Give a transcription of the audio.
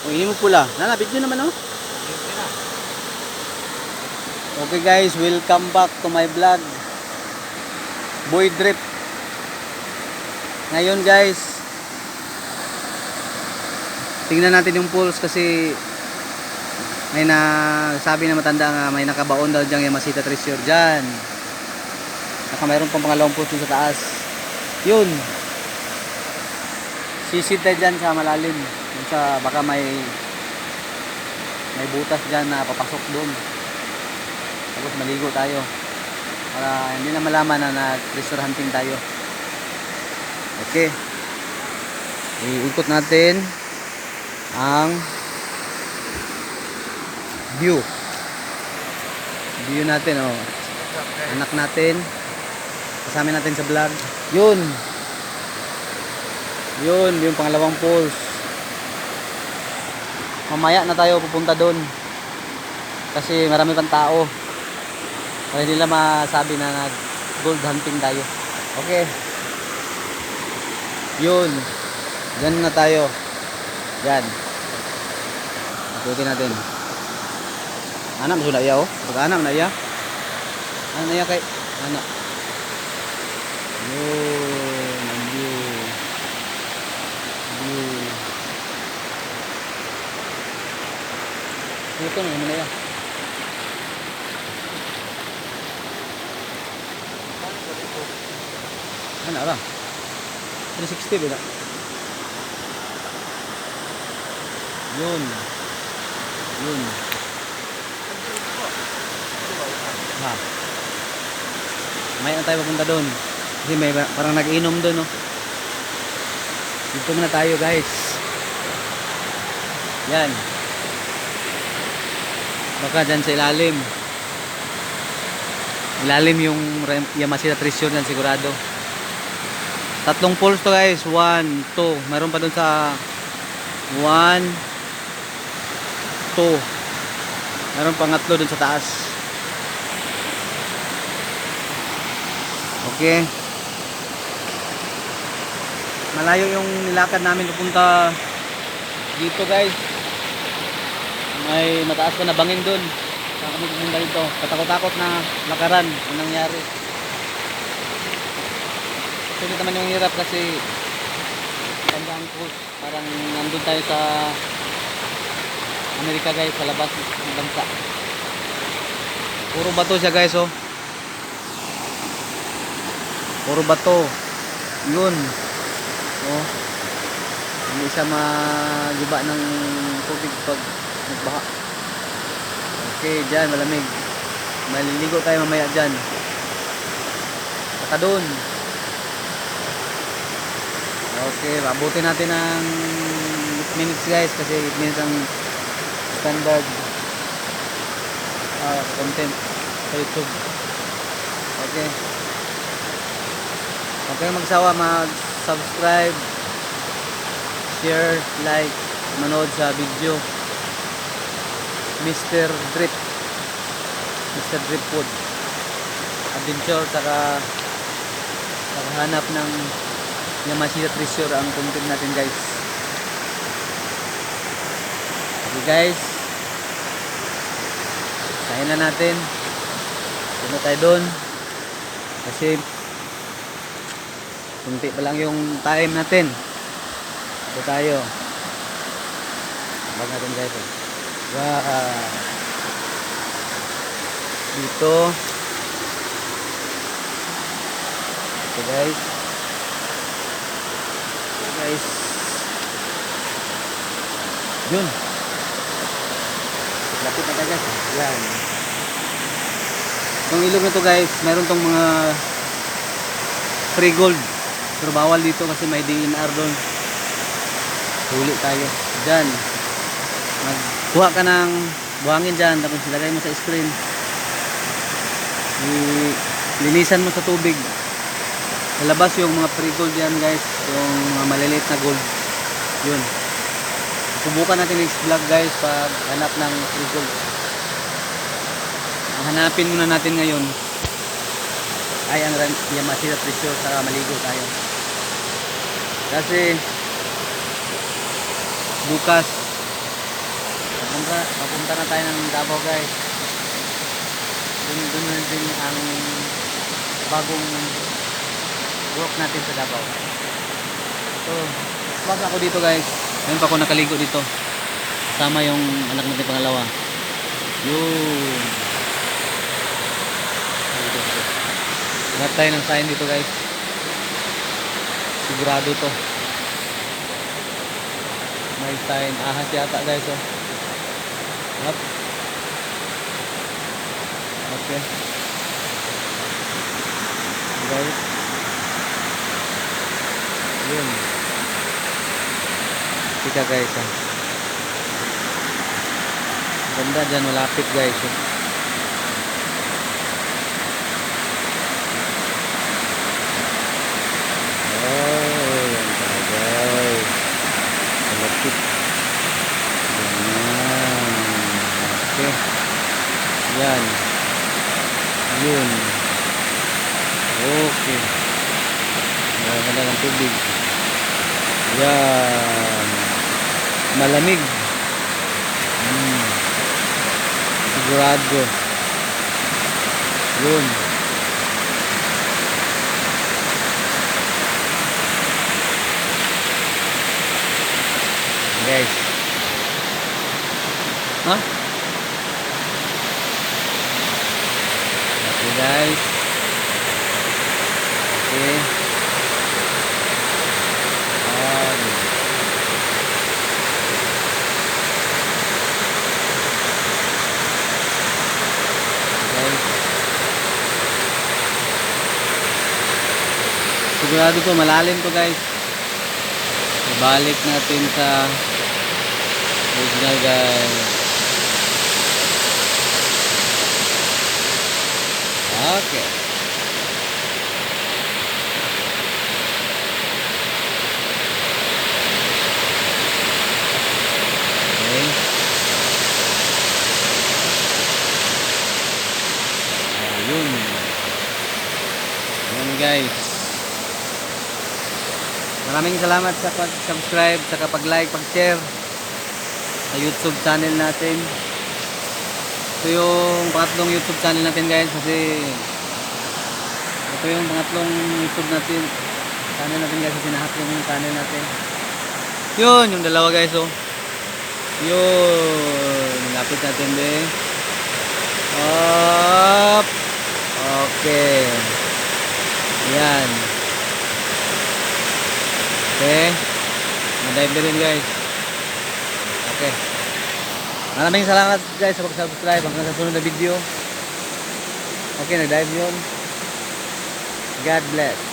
Hindi mo pula. Nalapit nyo naman oh. Okay guys, welcome back to my vlog. Boy Drip. Ngayon guys, tingnan natin yung pulse kasi may sabi na matanda nga may nakabaon daw diyang Yamashita Treasure dyan. Naka mayroon pang pangalawang pulse sa taas. Yun. Sisid tayo dyan sa malalim. Yun sa baka may butas dyan na papasok doon. Tapos maligo tayo para hindi na malaman na nag-treasure hunting tayo. Okay, iikot natin ang view natin oh. Anak natin kasama natin sa vlog. Yun yung pangalawang pulse. Mamaya na tayo pupunta doon kasi marami pang tao para hindi nila masabi na nag gold hunting tayo. Okay, yun, dyan na tayo. Dyan ikutin natin. Anak mo na iya oh. Pag-anak na iya. Ano na iya kay anak. Yun ang view. Ito na naman iya. Ano ba? 360 ba? Yun. Ha. May na tayo papunta doon. Kasi may parang nag-inom doon, no. Dito muna tayo, guys. Yan. Baka dyan sa ilalim. Ilalim yung Yamashita Treasure dyan sigurado. Tatlong poles to guys. 1, 2. Meron pa dun sa 1, 2. Meron pang 3 dun sa taas. Okay. Malayo yung nilakad namin pupunta dito guys. May mataas pa na bangin dun. Saan kami pupunta dito? Katakot-takot na lakaran. Ang nangyari. Sulit naman yung hirap kasi tandaan ko parang nandun tayo sa Amerika guys, sa labas ng bansa. Puro bato siya guys oh. Puro bato. Yun. Oh. Hindi siya magiba ng tubig pag nagbaha. Okay, dyan malamig. Maliligo tayo mamaya dyan. Saka dun. Okay, abutin natin ng 8 minutes guys kasi 8 minutes ang standard content sa YouTube. Okay. Huwag kayong magsawa mag-subscribe, share, like, manood sa video. Mr. Drip Food Adventure saka hanap ng Yamashita Treasure ang content natin guys. Okay guys, kain na natin. Punta tayo doon kasi kunti pa lang yung time natin. Ito tayo. Abang natin guys. Wow. Dito. Ito guys. Guys. Yun. Lapit na guys. Yan. Itong ilog na to guys, mayroon tong mga free gold. Pero bawal dito kasi may DNR doon. Huli tayo. Diyan. Magkuha ka ng buhangin dyan. Tapos ilagay mo sa screen. Linisan mo sa tubig. Lalabas yung mga free gold yan guys. Yung mga maliliit na gold. Yun. Subukan natin next vlog guys pag hanap ng free gold. Ang hanapin muna natin ngayon ay ang Yamashita Treasure sa maligo tayo. Kasi bukas papunta na tayo ng Davao guys. Doon na din ang bagong work natin sa Davao. So, wag ako dito guys. Ngayon pa ako nakaligo dito. Kasama yung anak natin pangalawa. Yun. Lahat tayo ng sign dito guys. Sigurado to. May sign. Ahas yata guys oh. Up. Okay. Guys. Yun. Kita guys ah. Ganda dyan, malapit guys. Oh, yan pala guys. Malapit. Yan. Okay. Yan. Yun. Okay. Maganda ng tubig. Yan. Malamig. Sigurado. Yun. Guys. Huh? Okay guys. Okay. Sigurado to, malalim to guys. Ibalik natin sa original guys. Okay. Okay. Ayun. Ayun guys. Maraming salamat sa pag-subscribe, sa pag-like, pag-share sa YouTube channel natin. Ito yung pangatlong YouTube channel natin guys, kasi ito yung pangatlong YouTube natin. Channel natin guys, sinahat yung channel natin. Yun, yung dalawa guys oh. Yun, lapit natin din. Up. Okay. Yan. Okay. Madive din guys. Okay. Maraming salamat guys sa pag-subscribe hanggang sa sunod na video. Okay, nag-dive yun. God bless.